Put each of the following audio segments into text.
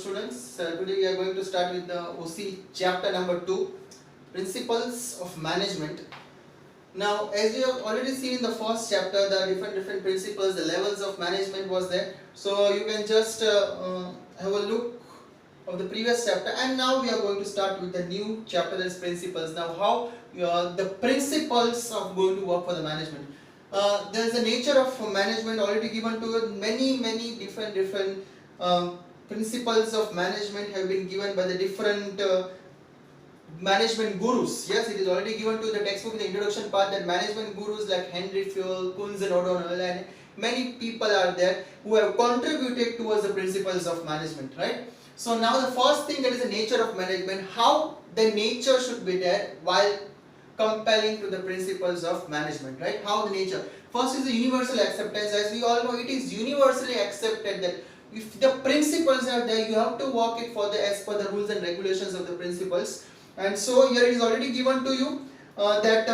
students. Today we are going to start with the OC chapter number 2, Principles of Management. Now, as you have already seen in the first chapter, the different principles, the levels of management was there. So you can just have a look of the previous chapter, and now we are going to start with the new chapter, that is principles. Now, how the principles of going to work for the management. There is a nature of management already given to it. Many different principles of management have been given by the different management gurus. Yes, it is already given to the textbook in the introduction part that management gurus like Henry Fayol, Kunz and O'Donnell, and many people are there who have contributed towards the principles of management, right? So now the first thing, that is the nature of management, how the nature should be there while compelling to the principles of management, right? How the nature. First is the universal acceptance. As we all know, it is universally accepted that if the principles are there, you have to work it for as per the rules and regulations of the principles. And so here it is already given to you that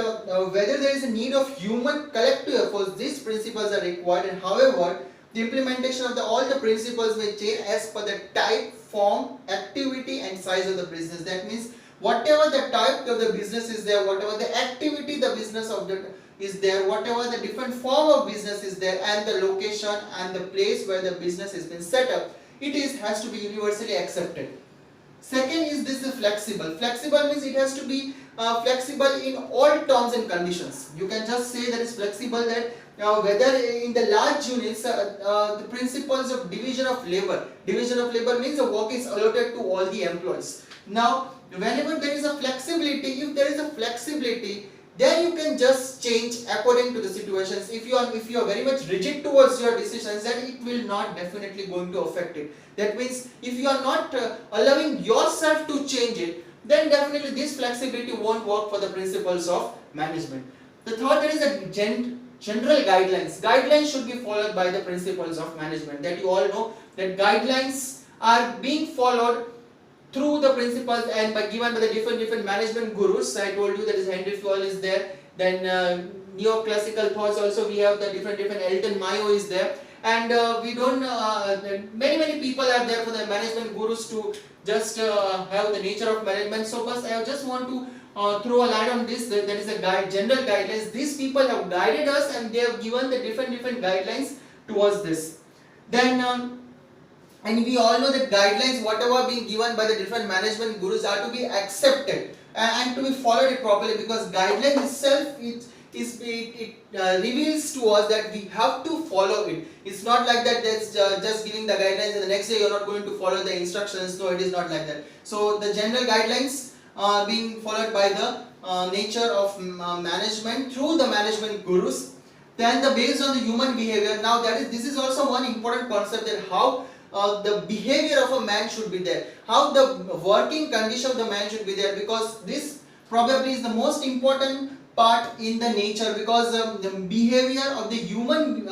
whether there is a need of human collective efforts, these principles are required, and however the implementation of all the principles may change as per the type, form, activity and size of the business. That means whatever the type of the business is there, whatever the activity the business of the is there, whatever the different form of business is there, and the location and the place where the business has been set up, it has to be universally accepted. Second is this is flexible. Flexible means it has to be flexible in all terms and conditions. You can just say that it's flexible, that whether in the large units, the principles of division of labor. Division of labor means the work is allotted to all the employees. Now, whenever there is a flexibility, if there is a flexibility, then you can just change according to the situations. If you are very much rigid towards your decisions, then it will not definitely going to affect it. That means if you are not allowing yourself to change it, then definitely this flexibility won't work for the principles of management. The third, there is a general guidelines. Guidelines should be followed by the principles of management. That you all know that guidelines are being followed through the principles and given by the different management gurus. I told you that is Henry Fayol is there. Then neoclassical thoughts also we have the different Elton Mayo is there. And we don't many people are there for the management gurus to just have the nature of management. So first I just want to throw a light on this. That is a general guidelines. These people have guided us and they have given the different guidelines towards this. Then and we all know that guidelines, whatever being given by the different management gurus, are to be accepted and to be followed it properly, because guideline itself it reveals to us that we have to follow it. It's not like that that's just giving the guidelines and the next day you're not going to follow the instructions. No, it is not like that. So the general guidelines are being followed by the nature of management through the management gurus. Then based on the human behavior. Now this is also one important concept, that how the behavior of a man should be there, how the working condition of the man should be there, because this probably is the most important part in the nature, because the behavior of the human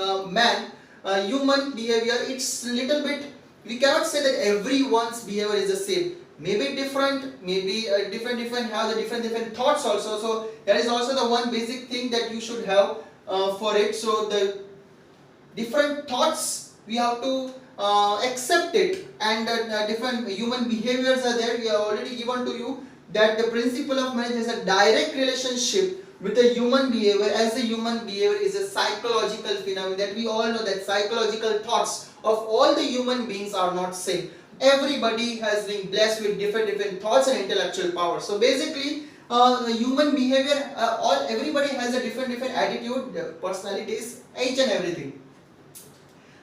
human behavior, it's little bit, we cannot say that everyone's behavior is the same. Maybe different, maybe different have the different thoughts also. So there is also the one basic thing that you should have for it. So the different thoughts we have to accept it, and different human behaviors are there. We have already given to you that the principle of management has a direct relationship with the human behavior, as the human behavior is a psychological phenomenon, that we all know that psychological thoughts of all the human beings are not same. Everybody has been blessed with different thoughts and intellectual power. So basically human behavior, everybody has a different attitude, personalities, each and everything.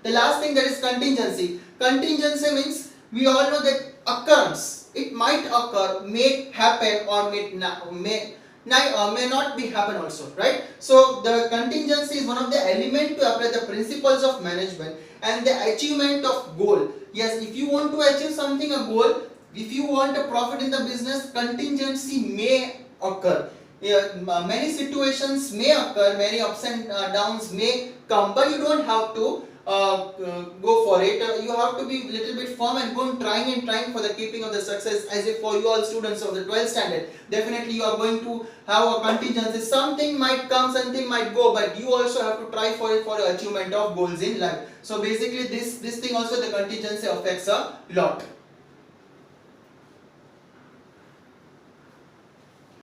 The last thing, that is contingency. Contingency means we all know that occurrence. It might occur, may happen, or may not be happen also, right? So the contingency is one of the elements to apply the principles of management and the achievement of goal. Yes, if you want to achieve something, a goal, if you want a profit in the business, contingency may occur. Many situations may occur, many ups and downs may come, but you don't have to go for it. You have to be little bit firm and go on trying for the keeping of the success. As if for you all students of the 12th standard, definitely you are going to have a contingency. Something might come, something might go, but you also have to try for it for the achievement of goals in life. So basically this thing also, the contingency affects a lot.